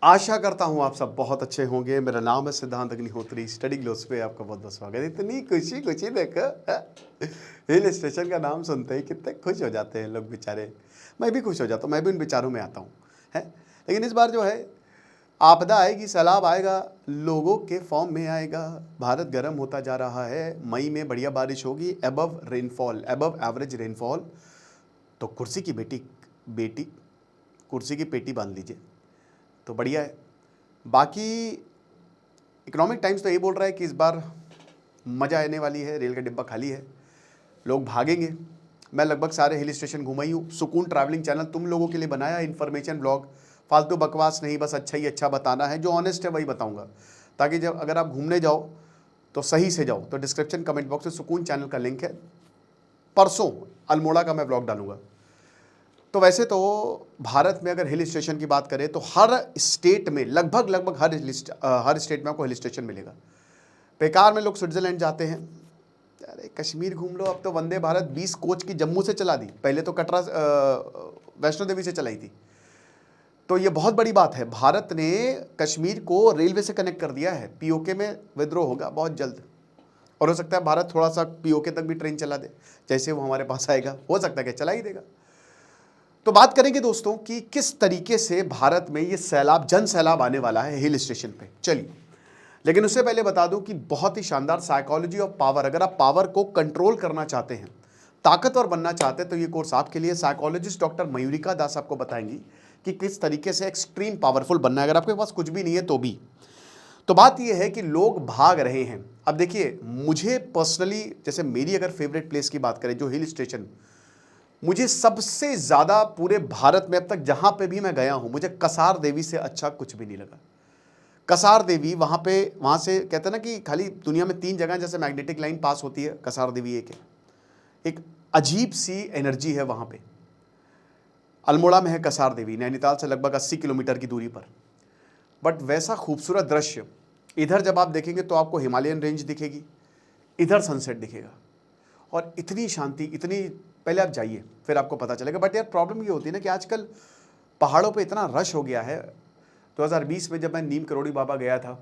आशा करता हूँ आप सब बहुत अच्छे होंगे। मेरा नाम है सिद्धांत अग्निहोत्री। स्टडी ग्लोस पे आपका बहुत बहुत स्वागत है। इतनी खुशी खुशी देखो, हिल स्टेशन का नाम सुनते ही कितने खुश हो जाते हैं लोग बेचारे। मैं भी खुश हो जाता हूँ, मैं भी उन विचारों में आता हूँ है। लेकिन इस बार जो है आपदा आएगी, सैलाब आएगा, लोगों के फॉर्म में आएगा। भारत गर्म होता जा रहा है। मई में बढ़िया बारिश होगी, above rainfall, above average rainfall. तो कुर्सी की बेटी बेटी कुर्सी की पेटी बांध लीजिए, तो बढ़िया है। बाकी इकोनॉमिक टाइम्स तो ये बोल रहा है कि इस बार मज़ा आने वाली है, रेल का डिब्बा खाली है, लोग भागेंगे। मैं लगभग सारे हिल स्टेशन घुमा ही हूँ। सुकून ट्रैवलिंग चैनल तुम लोगों के लिए बनाया, इन्फॉर्मेशन ब्लॉग, फालतू बकवास नहीं, बस अच्छा ही अच्छा बताना है। जो ऑनेस्ट है वही बताऊँगा, ताकि जब अगर आप घूमने जाओ तो सही से जाओ। तो डिस्क्रिप्शन कमेंट बॉक्स में सुकून चैनल का लिंक है। परसों अल्मोड़ा का मैं ब्लॉग डालूंगा। तो वैसे तो भारत में अगर हिल स्टेशन की बात करें तो हर स्टेट में लगभग हर स्टेट में आपको हिल स्टेशन मिलेगा। बेकार में लोग स्विट्जरलैंड जाते हैं, अरे कश्मीर घूम लो। अब तो वंदे भारत 20 कोच की जम्मू से चला दी, पहले तो कटरा वैष्णो देवी से चलाई थी। तो ये बहुत बड़ी बात है, भारत ने कश्मीर को रेलवे से कनेक्ट कर दिया है। पीओके में विद्रोह होगा बहुत जल्द, और हो सकता है भारत थोड़ा सा पीओके तक भी ट्रेन चला दे। जैसे वो हमारे पास आएगा, हो सकता है कि चला ही देगा। तो बात करेंगे दोस्तों कि किस तरीके से भारत में ये सैलाब, जन सैलाब आने वाला है हिल स्टेशन पे। चलिए, लेकिन उससे पहले बता दूं कि बहुत ही शानदार साइकोलॉजी ऑफ पावर, अगर आप पावर को कंट्रोल करना चाहते हैं, ताकतवर बनना चाहते हैं, तो ये कोर्स आपके लिए। साइकोलॉजिस्ट डॉक्टर मयूरिका दास आपको बताएंगी कि किस तरीके से एक्सट्रीम पावरफुल बनना है, अगर आपके पास कुछ भी नहीं है तो भी। तो बात यह है कि लोग भाग रहे हैं। अब देखिए, मुझे पर्सनली, जैसे मेरी अगर फेवरेट प्लेस की बात करें, जो हिल स्टेशन मुझे सबसे ज़्यादा पूरे भारत में अब तक जहाँ पे भी मैं गया हूँ, मुझे कसार देवी से अच्छा कुछ भी नहीं लगा। कसार देवी, वहाँ से कहते हैं ना कि खाली दुनिया में 3 जगह जैसे मैग्नेटिक लाइन पास होती है, कसार देवी एक है। एक अजीब सी एनर्जी है वहाँ पे। अल्मोड़ा में है कसार देवी, नैनीताल से लगभग 80 किलोमीटर की दूरी पर। बट वैसा खूबसूरत दृश्य, इधर जब आप देखेंगे तो आपको हिमालयन रेंज दिखेगी, इधर सनसेट दिखेगा, और इतनी शांति, इतनी, पहले आप जाइए फिर आपको पता चलेगा। बट यार प्रॉब्लम ये होती है ना कि आजकल पहाड़ों पे इतना रश हो गया है। 2020 में जब मैं नीम करोड़ी बाबा गया था,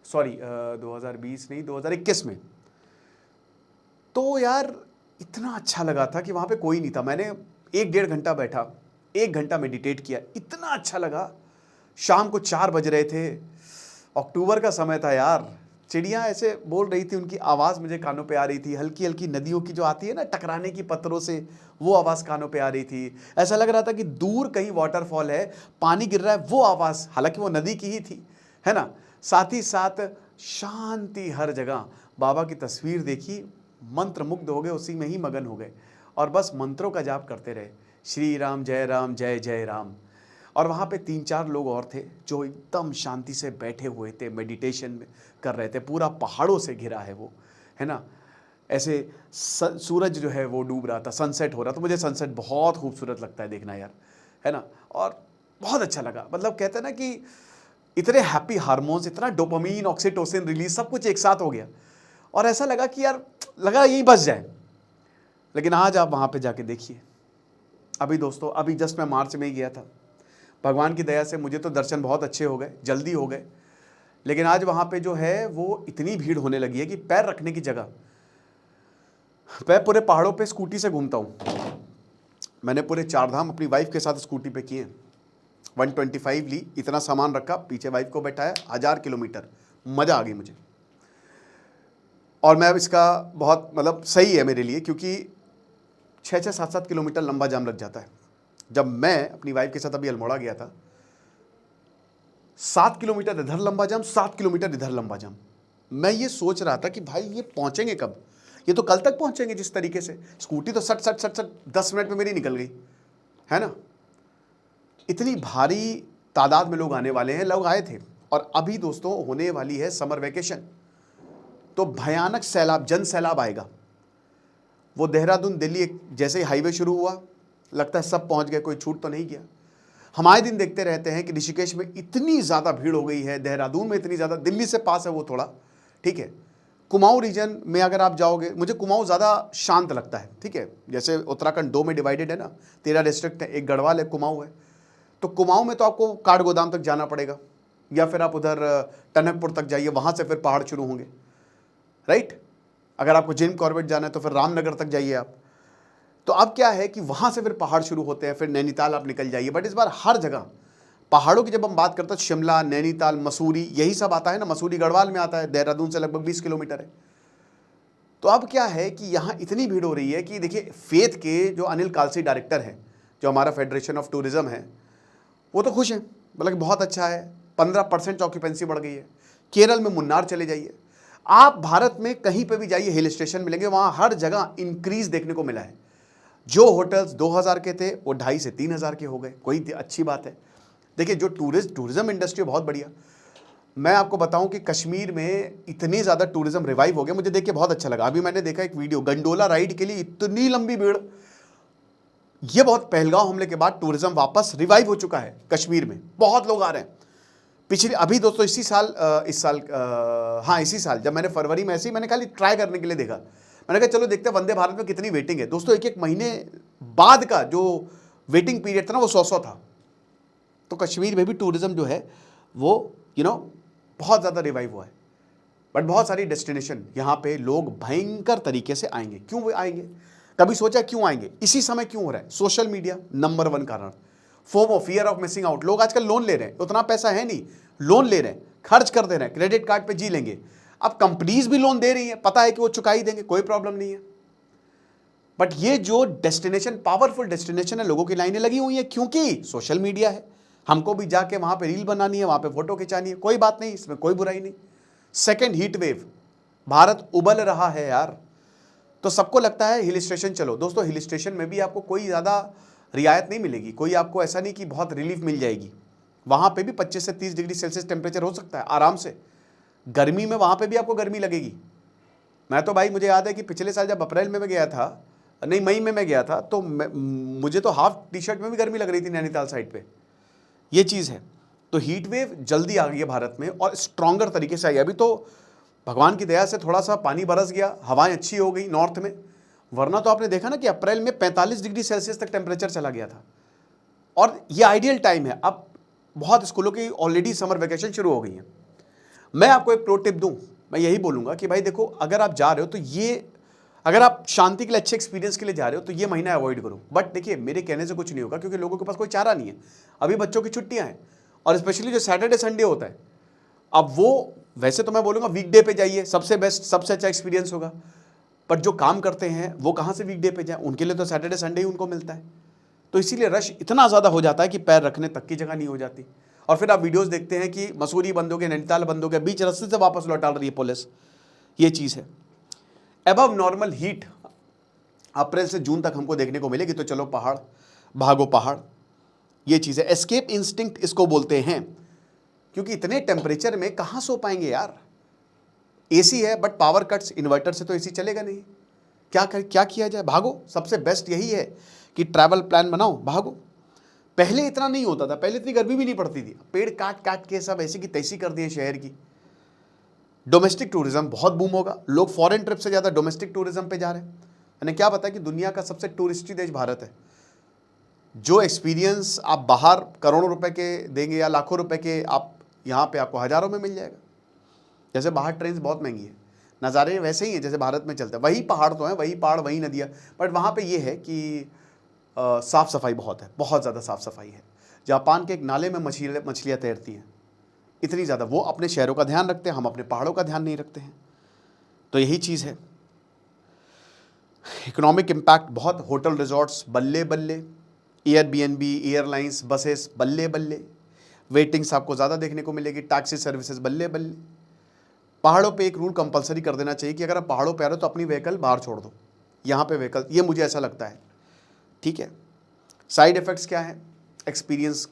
सॉरी 2020 नहीं 2021 में, तो यार इतना अच्छा लगा था कि वहाँ पे कोई नहीं था। मैंने 1-1.5 घंटा बैठा, 1 घंटा मेडिटेट किया, इतना अच्छा लगा। शाम को 4 बज रहे थे, अक्टूबर का समय था यार, चिड़ियाँ ऐसे बोल रही थी, उनकी आवाज़ मुझे कानों पे आ रही थी। हल्की हल्की नदियों की जो आती है ना, टकराने की पत्थरों से, वो आवाज़ कानों पे आ रही थी। ऐसा लग रहा था कि दूर कहीं वाटरफॉल है, पानी गिर रहा है, वो आवाज़, हालांकि वो नदी की ही थी, है ना। साथ ही साथ शांति हर जगह। बाबा की तस्वीर देखी, मंत्र मुग्ध हो गए, उसी में ही मगन हो गए, और बस मंत्रों का जाप करते रहे, श्री राम जय जय राम। और वहाँ पे 3-4 लोग और थे जो एकदम शांति से बैठे हुए थे, मेडिटेशन में कर रहे थे। पूरा पहाड़ों से घिरा है वो, है ना। ऐसे सूरज जो है वो डूब रहा था, सनसेट हो रहा था। मुझे सनसेट बहुत खूबसूरत लगता है देखना यार, है ना। और बहुत अच्छा लगा। मतलब कहते हैं ना कि इतने हैप्पी हार्मोन्स, इतना डोपामीन, ऑक्सीटोसिन रिलीज, सब कुछ एक साथ हो गया, और ऐसा लगा कि यार, लगा यहीं बस जाए। लेकिन आज आप वहाँ पे जाके देखिए। अभी दोस्तों, अभी जस्ट मैं मार्च में ही गया था, भगवान की दया से मुझे तो दर्शन बहुत अच्छे हो गए, जल्दी हो गए। लेकिन आज वहाँ पे जो है वो इतनी भीड़ होने लगी है कि पैर रखने की जगह। मैं पूरे पहाड़ों पे स्कूटी से घूमता हूँ। मैंने पूरे 4 धाम अपनी वाइफ के साथ स्कूटी पे किए। 125 ली, इतना सामान रखा, पीछे वाइफ को बैठाया, 1000 किलोमीटर, मज़ा आ गई मुझे। और मैं अब इसका बहुत, मतलब सही है मेरे लिए, क्योंकि 6-6, 7-7 किलोमीटर लंबा जाम लग जाता है। जब मैं अपनी वाइफ के साथ अभी अल्मोड़ा गया था, 7 किलोमीटर इधर लंबा जाम, 7 किलोमीटर इधर लंबा जाम। मैं ये सोच रहा था कि भाई ये पहुंचेंगे कब, ये तो कल तक पहुंचेंगे। जिस तरीके से स्कूटी तो सट सट सट सट 10 मिनट में मेरी निकल गई, है ना। इतनी भारी तादाद में लोग आने वाले हैं, लोग आए थे। और अभी दोस्तों होने वाली है समर वेकेशन, तो भयानक सैलाब, जन सैलाब आएगा। वो देहरादून दिल्ली जैसे ही हाईवे शुरू हुआ, लगता है सब पहुंच गए, कोई छूट तो नहीं गया। हम आए दिन देखते रहते हैं कि ऋषिकेश में इतनी ज़्यादा भीड़ हो गई है, देहरादून में इतनी ज़्यादा, दिल्ली से पास है वो थोड़ा, ठीक है। कुमाऊं रीजन में अगर आप जाओगे, मुझे कुमाऊं ज़्यादा शांत लगता है, ठीक है। जैसे उत्तराखंड 2 में डिवाइडेड है ना, 13 डिस्ट्रिक्ट है, एक गढ़वाल है, कुमाऊं है। तो कुमाऊं में तो आपको काठगोदाम तक जाना पड़ेगा, या फिर आप उधर टनकपुर तक जाइए, वहां से फिर पहाड़ शुरू होंगे, राइट। अगर आपको जिम कॉर्बेट जाना है तो फिर रामनगर तक जाइए आप। तो अब क्या है कि वहां से फिर पहाड़ शुरू होते हैं, फिर नैनीताल आप निकल जाइए। बट इस बार हर जगह पहाड़ों की जब हम बात करते हैं, शिमला, नैनीताल, मसूरी, यही सब आता है ना। मसूरी गढ़वाल में आता है, देहरादून से लगभग 20 किलोमीटर है। तो अब क्या है कि यहाँ इतनी भीड़ हो रही है कि देखिए, फेथ के जो अनिल कालसी डायरेक्टर हैं, जो हमारा फेडरेशन ऑफ टूरिज्म है, वो तो खुश हैं, मतलब बहुत अच्छा है, 15% ऑक्यूपेंसी बढ़ गई है। केरल में मुन्नार चले जाइए, आप भारत में कहीं पे भी जाइए, हिल स्टेशन मिलेंगे, वहाँ हर जगह इंक्रीज देखने को मिला है। जो होटल्स 2000 के थे वो 2500 से 3000 के हो गए, कोई अच्छी बात है। देखिए, जो टूरिज्म इंडस्ट्री बहुत बढ़िया। मैं आपको बताऊं कि कश्मीर में इतनी ज़्यादा टूरिज्म रिवाइव हो गया, मुझे देख के बहुत अच्छा लगा। अभी मैंने देखा एक वीडियो, गंडोला राइड के लिए इतनी लंबी भीड़। ये बहुत, पहलगांव हमले के बाद टूरिज्म वापस रिवाइव हो चुका है कश्मीर में, बहुत लोग आ रहे हैं। पिछले अभी दोस्तों इसी साल जब मैंने फरवरी में ऐसे ही मैंने खाली ट्राई करने के लिए देखा, मैंने कहा चलो देखते हैं वंदे भारत में कितनी वेटिंग है। दोस्तों एक महीने बाद का जो वेटिंग पीरियड था ना, वो 100 था। तो कश्मीर में भी टूरिज्म जो है वो बहुत ज़्यादा रिवाइव हुआ है। बट बहुत सारी डेस्टिनेशन यहाँ पे लोग भयंकर तरीके से आएंगे। क्यों वो आएंगे? कभी सोचा क्यों आएंगे? इसी समय क्यों हो रहा है? सोशल मीडिया नंबर 1 कारण। FOMO, fear of missing out. लोग आजकल लोन ले रहे हैं, उतना पैसा है नहीं, लोन ले रहे हैं, खर्च कर दे रहे हैं, क्रेडिट कार्ड पे जी लेंगे। अब कंपनीज भी लोन दे रही है, पता है कि वो चुका ही देंगे, कोई प्रॉब्लम नहीं है। बट ये जो डेस्टिनेशन, पावरफुल डेस्टिनेशन है, लोगों की लाइनें लगी हुई है, क्योंकि सोशल मीडिया है। हमको भी जाके वहां पे रील बनानी है, वहां पे फोटो खिंचानी है, कोई बात नहीं, इसमें कोई बुराई नहीं। सेकेंड हीट वेव, भारत उबल रहा है यार। तो सबको लगता है हिल स्टेशन चलो। दोस्तों हिल स्टेशन में भी आपको कोई ज़्यादा रियायत नहीं मिलेगी, कोई आपको ऐसा नहीं कि बहुत रिलीफ मिल जाएगी। वहाँ पे भी 25 से 30 डिग्री सेल्सियस टेम्परेचर हो सकता है आराम से। गर्मी में वहाँ पे भी आपको गर्मी लगेगी। मैं तो भाई, मुझे याद है कि पिछले साल जब अप्रैल में मैं गया था, नहीं मई में मैं गया था, तो मुझे तो हाफ टी शर्ट में भी गर्मी लग रही थी नैनीताल साइड पे। ये चीज़ है। तो हीट वेव जल्दी आ गई है भारत में और स्ट्रॉन्गर तरीके से आई। अभी तो भगवान की दया से थोड़ा सा पानी बरस गया, हवाएं अच्छी हो गई नॉर्थ में, वरना तो आपने देखा ना कि अप्रैल में 45 डिग्री सेल्सियस तक टेम्परेचर चला गया था। और ये आइडियल टाइम है। अब बहुत स्कूलों की ऑलरेडी समर वेकेशन शुरू हो गई है। मैं आपको एक प्रो टिप दूं, मैं यही बोलूंगा कि भाई देखो, अगर आप जा रहे हो तो अगर आप शांति के लिए, अच्छे एक्सपीरियंस के लिए जा रहे हो तो ये महीना अवॉइड करो। बट देखिए, मेरे कहने से कुछ नहीं होगा, क्योंकि लोगों के पास कोई चारा नहीं है। अभी बच्चों की छुट्टियां हैं, और स्पेशली जो सैटरडे संडे होता है, अब वो, वैसे तो मैं बोलूँगा वीकडे पे जाइए, सबसे बेस्ट, सबसे अच्छा एक्सपीरियंस होगा। बट जो काम करते हैं वो कहाँ से वीकडे पे जाए? उनके लिए तो सैटरडे संडे ही उनको मिलता है। तो इसीलिए रश इतना ज़्यादा हो जाता है कि पैर रखने तक की जगह नहीं हो जाती। और फिर आप वीडियोस देखते हैं कि मसूरी बंद हो गया, नैनीताल बंद हो गया, बीच रास्ते से वापस लौटा रही है पुलिस। ये चीज़ है। एबव नॉर्मल हीट अप्रैल से जून तक हमको देखने को मिलेगी। तो चलो पहाड़, भागो पहाड़, ये चीज़ है। एस्केप इंस्टिंक्ट इसको बोलते हैं, क्योंकि इतने टेम्परेचर में कहाँ सो पाएंगे यार। एसी है बट पावर कट्स, इन्वर्टर से तो एसी चलेगा नहीं। क्या किया जाए? भागो। सबसे बेस्ट यही है कि ट्रैवल प्लान बनाओ, भागो। पहले इतना नहीं होता था, पहले इतनी गर्मी भी नहीं पड़ती थी। पेड़ काट काट के सब ऐसी की तैसी कर दिए शहर की। डोमेस्टिक टूरिज्म बहुत बूम होगा। लोग फॉरेन ट्रिप से ज़्यादा डोमेस्टिक टूरिज्म पे जा रहे हैं। मैंने क्या पता कि दुनिया का सबसे टूरिस्टी देश भारत है। जो एक्सपीरियंस आप बाहर करोड़ों रुपए के देंगे या लाखों रुपए के, आप यहाँ पे आपको हज़ारों में मिल जाएगा। जैसे बाहर ट्रेन बहुत महंगी है, नज़ारे वैसे ही हैं जैसे भारत में चलते हैं। वही पहाड़ तो हैं, वही पहाड़, वही नदियाँ, बट वहाँ पे ये है कि साफ़ सफाई बहुत है, बहुत ज़्यादा साफ़ सफाई है। जापान के एक नाले में मछलियाँ तैरती हैं, इतनी ज़्यादा। वो अपने शहरों का ध्यान रखते हैं, हम अपने पहाड़ों का ध्यान नहीं रखते हैं। तो यही चीज़ है। इकोनॉमिक इम्पैक्ट बहुत, होटल रिजॉर्ट्स बल्ले बल्ले, एयरबीएनबी, एयरलाइंस, बसेस बल्ले बल्ले, वेटिंग्स आपको ज़्यादा देखने को मिलेगी, टैक्सी सर्विसेज बल्ले बल्ले। पहाड़ों पे एक रूल कंपलसरी कर देना चाहिए कि अगर आप पहाड़ों पे आ रहे हो तो अपनी व्हीकल बाहर छोड़ दो। यहाँ पे व्हीकल, ये मुझे ऐसा लगता है, ठीक है। साइड इफ़ेक्ट्स क्या है? एक्सपीरियंस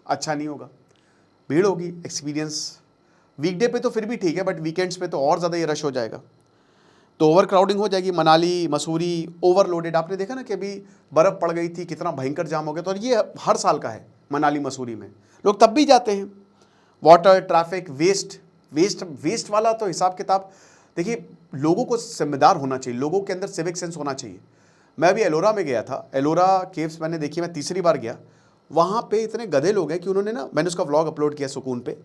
अच्छा नहीं होगा, भीड़ होगी। एक्सपीरियंस वीकडे पे तो फिर भी ठीक है, बट वीकेंड्स पे तो और ज़्यादा ये रश हो जाएगा। तो ओवर क्राउडिंग हो जाएगी। मनाली, मसूरी ओवरलोडेड। आपने देखा ना कि अभी बर्फ़ पड़ गई थी, कितना भयंकर जाम हो गया। तो ये हर साल का है मनाली मसूरी में, लोग तब भी जाते हैं। वाटर, ट्रैफिक, वेस्ट वाला तो हिसाब किताब, देखिए लोगों को जिम्मेदार होना चाहिए, लोगों के अंदर सिविक सेंस होना चाहिए। मैं अभी एलोरा में गया था, एलोरा केव्स मैंने देखी, मैं तीसरी बार गया। वहाँ पे इतने गधे लोग हैं कि उन्होंने ना, मैंने उसका व्लॉग अपलोड किया सुकून पे,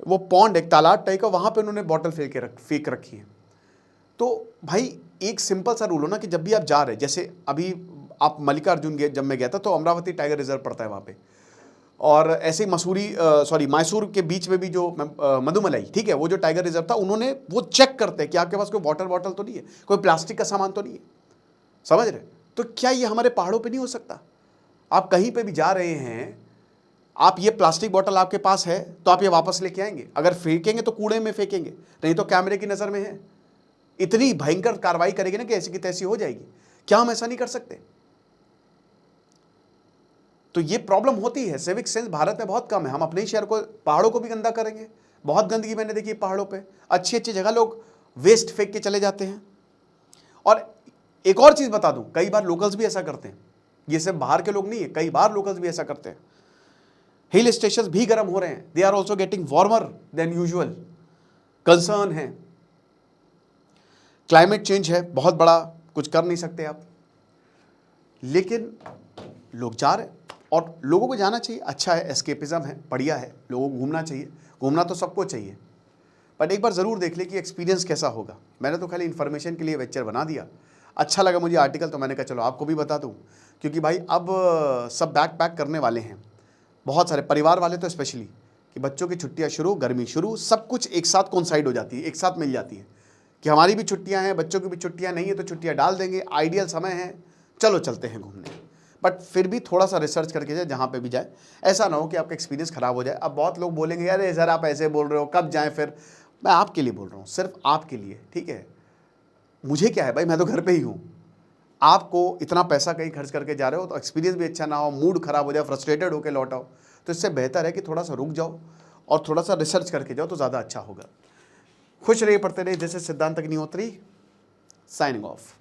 वो पॉन्ड एक तालाब टाइप का, वहाँ पे उन्होंने बॉटल फेंक रखी है। तो भाई एक सिंपल सा रूल हो ना कि जब भी आप जा रहे हैं, जैसे अभी आप मल्लिकार्जुन गए, जब मैं गया था तो अमरावती टाइगर रिजर्व पड़ता है वहाँ पे, और ऐसे ही मैसूर के बीच में भी जो मधुमलाई, ठीक है, वो जो टाइगर रिजर्व था, उन्होंने वो चेक करते हैं कि आपके पास कोई बॉटल तो नहीं है, कोई प्लास्टिक का सामान तो नहीं है, समझ रहे? तो क्या ये हमारे पहाड़ों पे नहीं हो सकता? आप कहीं पे भी जा रहे हैं, आप ये प्लास्टिक बॉटल आपके पास है तो आप ये वापस लेके आएंगे, अगर फेंकेंगे तो कूड़े में फेंकेंगे, नहीं तो कैमरे की नज़र में है, इतनी भयंकर कार्रवाई करेगी ना कि ऐसी की तैसी हो जाएगी। क्या हम ऐसा नहीं कर सकते? तो ये प्रॉब्लम होती है, सिविक सेंस भारत में बहुत कम है। हम अपने ही शहर को, पहाड़ों को भी गंदा करेंगे। बहुत गंदगी मैंने देखी है पहाड़ों पे, अच्छी अच्छी जगह लोग वेस्ट फेंक के चले जाते हैं। और एक और चीज बता दूं, कई बार लोकल्स भी ऐसा करते हैं, ये सिर्फ बाहर के लोग नहीं है, कई बार लोकल्स भी ऐसा करते हैं। हिल स्टेशन भी गर्म हो रहे हैं, they are also getting warmer than usual, concern है। क्लाइमेट चेंज है बहुत बड़ा, कुछ कर नहीं सकते आप, लेकिन लोग जा रहे हैं और लोगों को जाना चाहिए। अच्छा है, एस्केपिज्म है, बढ़िया है, लोगों को घूमना चाहिए, घूमना तो सबको चाहिए, बट एक बार ज़रूर देख ले कि एक्सपीरियंस कैसा होगा। मैंने तो खाली इन्फॉर्मेशन के लिए लेक्चर बना दिया, अच्छा लगा मुझे आर्टिकल, तो मैंने कहा चलो आपको भी बता दूं, क्योंकि भाई अब सब बैक पैक करने वाले हैं, बहुत सारे परिवार वाले तो स्पेशली, कि बच्चों की छुट्टियां शुरू, गर्मी शुरू, सब कुछ एक साथ कोइंसाइड हो जाती है, एक साथ मिल जाती है कि हमारी भी छुट्टियां हैं, बच्चों की भी छुट्टियां नहीं है तो छुट्टियां डाल देंगे, आइडियल समय है, चलो चलते हैं घूमने। बट फिर भी थोड़ा सा रिसर्च करके जाए, जहाँ पे भी जाए, ऐसा ना हो कि आपका एक्सपीरियंस खराब हो जाए। अब बहुत लोग बोलेंगे यार सर आप ऐसे बोल रहे हो, कब जाएं फिर? मैं आपके लिए बोल रहा हूँ, सिर्फ आपके लिए, ठीक है? मुझे क्या है भाई, मैं तो घर पे ही हूँ। आपको इतना पैसा कहीं खर्च करके जा रहे हो तो एक्सपीरियंस भी अच्छा ना हो, मूड खराब हो जाए, फ्रस्ट्रेटेड होकर लौट आओ, तो इससे बेहतर है कि थोड़ा सा रुक जाओ और थोड़ा सा रिसर्च करके जाओ, तो ज़्यादा अच्छा होगा। खुश रहिए, पढ़ते रहिए। दिस इज सिद्धांत अग्निहोत्री, साइनिंग ऑफ।